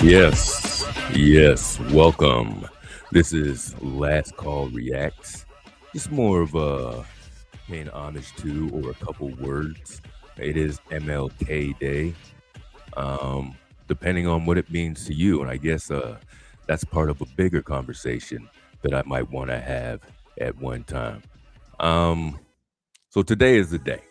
Yes, welcome. This is Last Call Reacts. Just more of a paying homage to or a couple words. It is MLK Day. Depending on what it means to you, and I guess that's part of a bigger conversation that I might want to have at one time. Um, so today is the day,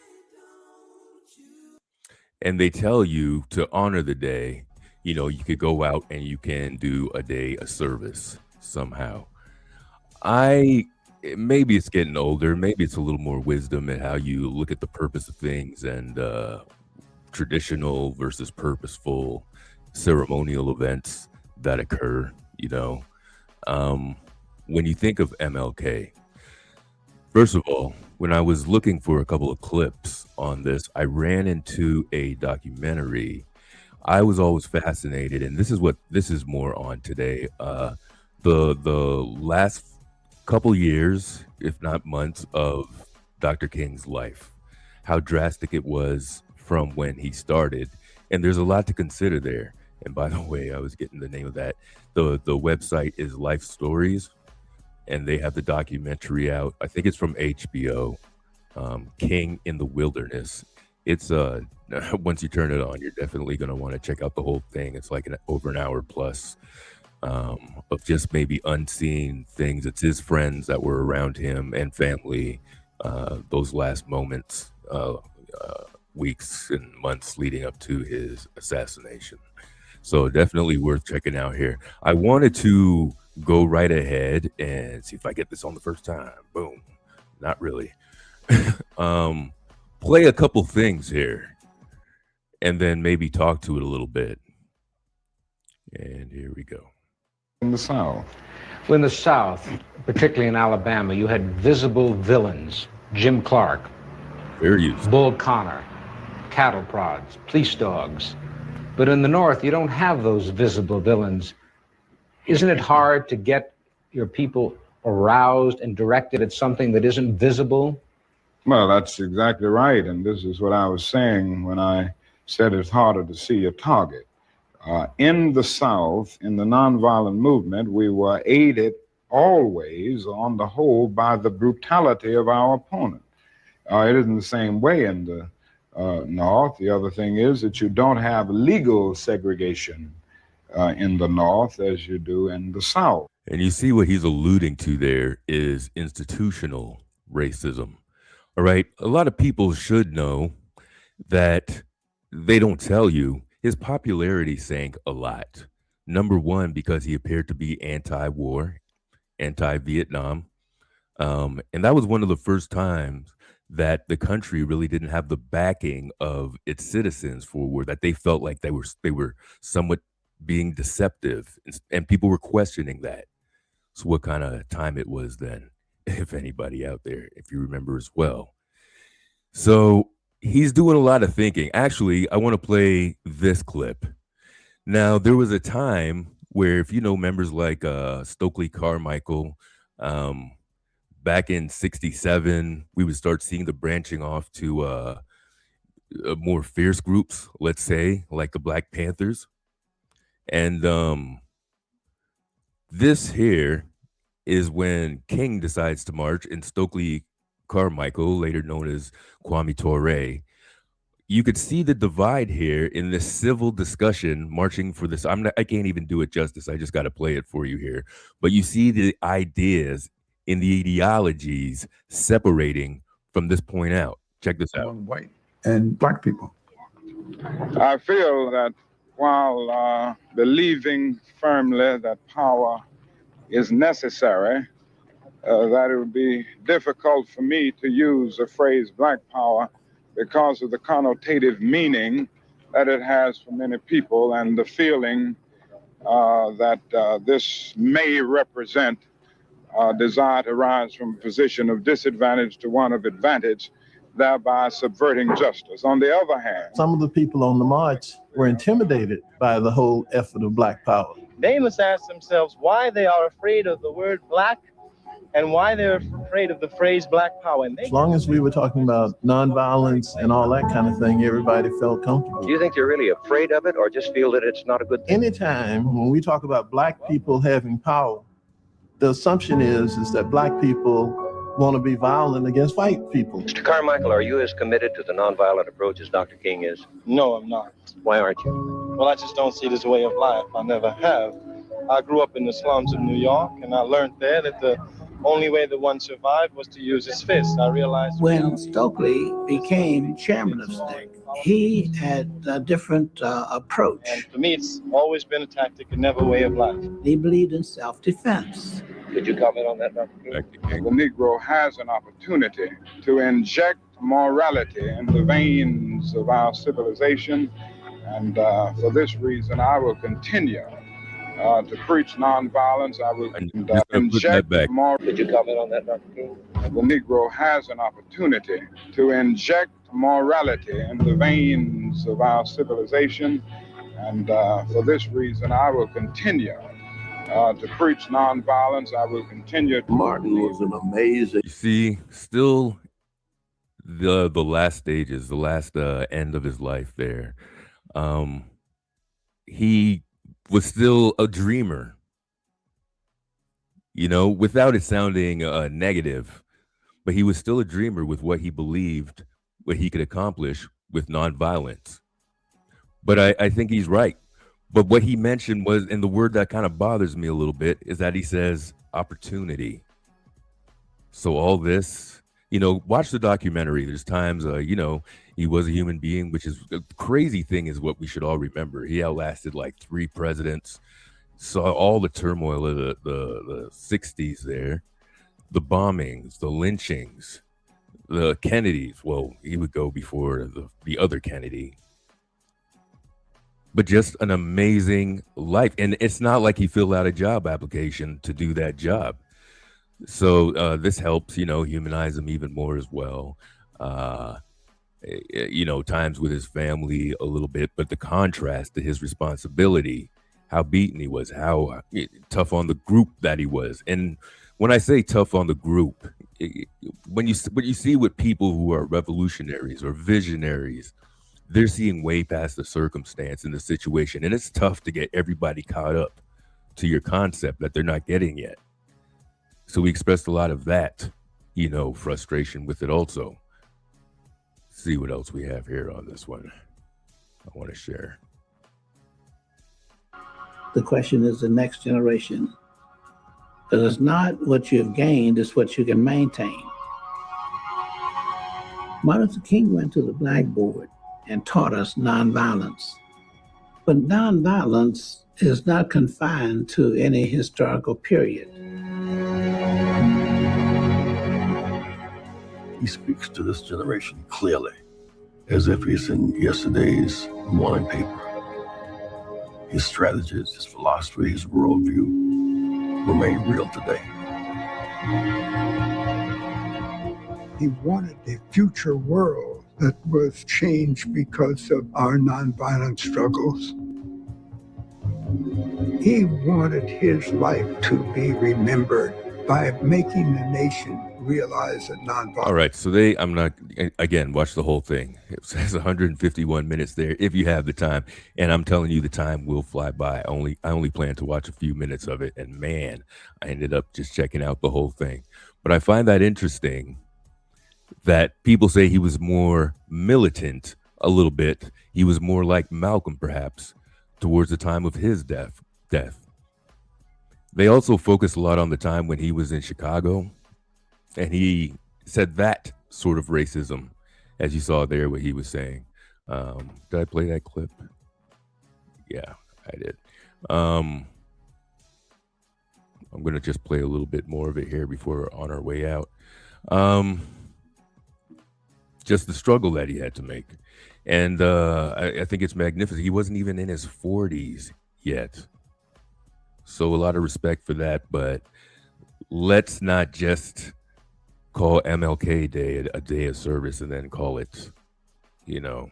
and they tell you to honor the day. You could go out and you can do a day of service somehow. I maybe it's getting older, maybe it's a little more wisdom in how you look at the purpose of things and traditional versus purposeful ceremonial events that occur, you know. Um, when you think of MLK, first of all, when I was looking for a couple of clips on this, I ran into a documentary. I was always fascinated, and this is more on today. The last couple years, if not months, of Dr. King's life, how drastic it was from when he started, and there's a lot to consider there. And by the way, I was getting the name of that. The website is Life Stories, and they have the documentary out. I think it's from HBO, King in the Wilderness. It's once you turn it on, you're definitely going to want to check out the whole thing. It's like over an hour plus of just maybe unseen things. It's his friends that were around him and family those last moments, weeks and months leading up to his assassination. So definitely worth checking out here. I wanted to go right ahead and see if I get this on the first time. Boom. Not really. um, Play a couple things here and then maybe talk to it a little bit. And here we go. In the South. Well, in the South, particularly in Alabama, you had visible villains. Jim Clark, Fair use. Bull Connor, cattle prods, police dogs. But in the North, you don't have those visible villains. Isn't it hard to get your people aroused and directed at something that isn't visible? Well, that's exactly right. And this is what I was saying when I said it's harder to see a target. In the South, in the nonviolent movement, we were aided always, on the whole, by the brutality of our opponent. It isn't the same way in the North. The other thing is that you don't have legal segregation in the North as you do in the South. And you see what he's alluding to there is institutional racism. All right. A lot of people should know that they don't tell you his popularity sank a lot. Number one, because he appeared to be anti war, anti Vietnam. And that was one of the first times that the country really didn't have the backing of its citizens for war, that they felt like they were somewhat being deceptive, and people were questioning that. So what kind of time it was then, if anybody out there, if you remember as well. So he's doing a lot of thinking. Actually, I want to play this clip. Now, there was a time where, if you know members like Stokely Carmichael, back in 67, we would start seeing the branching off to more fierce groups, let's say, like the Black Panthers. And this here is when King decides to march, and Stokely Carmichael, later known as Kwame Ture. You could see the divide here in this civil discussion marching for this. I can't even do it justice. I just got to play it for you here. But you see the ideas in the ideologies separating from this point out. Check this out. White and black people. I feel that while believing firmly that power is necessary, that it would be difficult for me to use the phrase black power because of the connotative meaning that it has for many people and the feeling that this may represent a desire to rise from a position of disadvantage to one of advantage, thereby subverting justice. On the other hand, some of the people on the march were intimidated by the whole effort of black power. They must ask themselves why they are afraid of the word black and why they're afraid of the phrase black power. And As long as we were talking about nonviolence and all that kind of thing, everybody felt comfortable. Do you think they're really afraid of it or just feel that it's not a good thing? Anytime when we talk about black people having power, the assumption is that black people want to be violent against white people. Mr. Carmichael, are you as committed to the nonviolent approach as Dr. King is? No, I'm not. Why aren't you? Well, I just don't see it as a way of life. I never have. I grew up in the slums of New York, and I learned there that the only way that one survived was to use his fists. I realized when Stokely became chairman of SNCC, he had a different approach. And for me, it's always been a tactic and never a way of life. He believed in self-defense. Could you comment on that, Dr. King? The Negro has an opportunity to inject morality in the veins of our civilization. And for this reason, I will continue to preach nonviolence. I will inject morality. Could you comment on that, Dr. King? The Negro has an opportunity to inject morality in the veins of our civilization. And for this reason, I will continue to preach nonviolence. I will continue. Martin was an amazing. You see, still the last stages, the last end of his life there. He was still a dreamer, you know, without it sounding negative, but he was still a dreamer with what he believed, what he could accomplish with nonviolence. But I think he's right. But what he mentioned was, and the word that kind of bothers me a little bit, is that he says opportunity. So all this, you know, watch the documentary. There's times, you know, he was a human being, which is a crazy thing is what we should all remember. He outlasted like 3 presidents, saw all the turmoil of the 60s there, the bombings, the lynchings, the Kennedys. Well, he would go before the other Kennedy. But just an amazing life. And it's not like he filled out a job application to do that job. So this helps, you know, humanize him even more as well. You know, times with his family a little bit, but the contrast to his responsibility, how beaten he was, how tough on the group that he was. And when I say tough on the group, when you see with people who are revolutionaries or visionaries, they're seeing way past the circumstance and the situation. And it's tough to get everybody caught up to your concept that they're not getting yet. So we expressed a lot of that, you know, frustration with it also. See what else we have here on this one I want to share. The question is the next generation. Because it's not what you've gained, it's what you can maintain. Martin Luther King went to the blackboard and taught us nonviolence. But nonviolence is not confined to any historical period. He speaks to this generation clearly, as if he's in yesterday's morning paper. His strategies, his philosophy, his worldview remain real today. He wanted a future world that was changed because of our nonviolent struggles. He wanted his life to be remembered by making the nation realize that nonviolence. All right, so I'm not, again, watch the whole thing. It says 151 minutes there if you have the time. And I'm telling you, the time will fly by. I only plan to watch a few minutes of it. And man, I ended up just checking out the whole thing. But I find that interesting that people say he was more militant a little bit. He was more like Malcolm, perhaps, towards the time of his death. They also focus a lot on the time when he was in Chicago. And he said that sort of racism, as you saw there, what he was saying. Did I play that clip? Yeah, I did. I'm going to just play a little bit more of it here before we're on our way out. Just the struggle that he had to make. And I think it's magnificent. He wasn't even in his 40s yet. So a lot of respect for that. But let's not just call MLK Day a day of service and then call it, you know,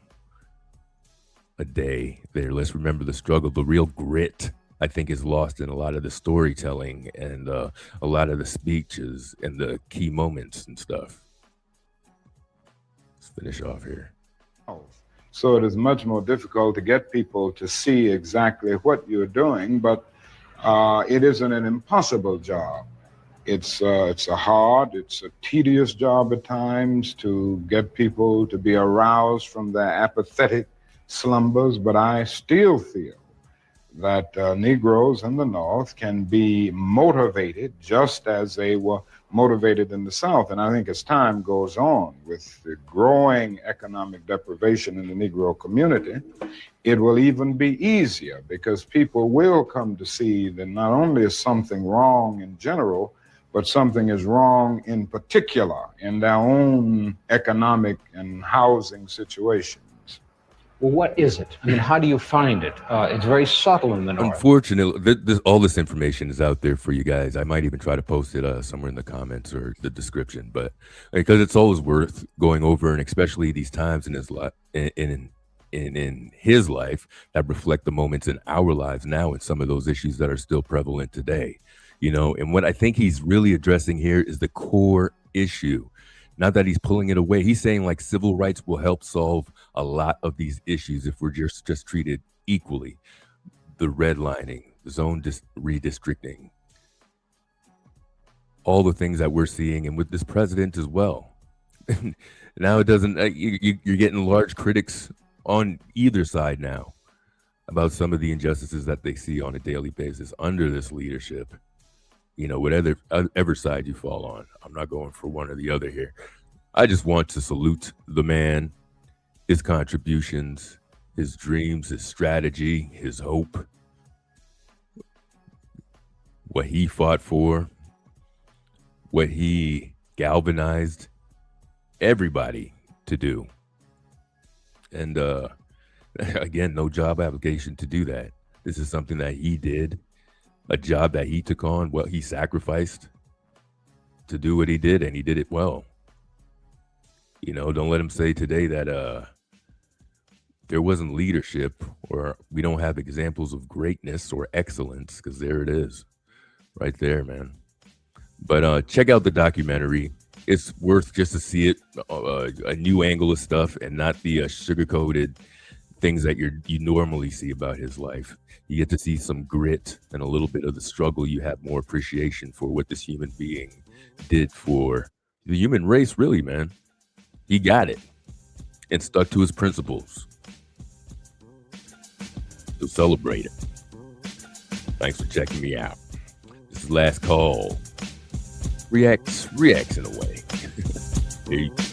a day there. Let's remember the struggle, the real grit I think is lost in a lot of the storytelling and a lot of the speeches and the key moments and stuff. Let's finish off here. So it is much more difficult to get people to see exactly what you're doing, but it isn't an impossible job. It's a hard, it's a tedious job at times to get people to be aroused from their apathetic slumbers, but I still feel that Negroes in the North can be motivated just as they were motivated in the South. And I think as time goes on with the growing economic deprivation in the Negro community, it will even be easier because people will come to see that not only is something wrong in general, but something is wrong in particular in their own economic and housing situations. Well, what is it? I mean, how do you find it? It's very subtle in the North. Unfortunately, all this information is out there for you guys. I might even try to post it somewhere in the comments or the description, but because it's always worth going over, and especially these times in his life, in his life that reflect the moments in our lives now and some of those issues that are still prevalent today. You know, and what I think he's really addressing here is the core issue. Not that he's pulling it away. He's saying like civil rights will help solve a lot of these issues if we're just treated equally. The redlining, zone redistricting, all the things that we're seeing, and with this president as well. Now it doesn't, you're getting large critics on either side now about some of the injustices that they see on a daily basis under this leadership. You know, whatever side you fall on. I'm not going for one or the other here. I just want to salute the man, his contributions, his dreams, his strategy, his hope, what he fought for, what he galvanized everybody to do. And again, no job application to do that. This is something that he did. A job that he took on, well, he sacrificed to do what he did, and he did it well. You know, don't let him say today that there wasn't leadership or we don't have examples of greatness or excellence, because there it is, right there, man. But check out the documentary. It's worth just to see it, a new angle of stuff, and not the sugar-coated things that you normally see about his life. You get to see some grit and a little bit of the struggle. You have more appreciation for what this human being did for the human race, really, man. He got it and stuck to his principles. So celebrate it. Thanks for checking me out. This is Last Call. Reacts in a way. Peace.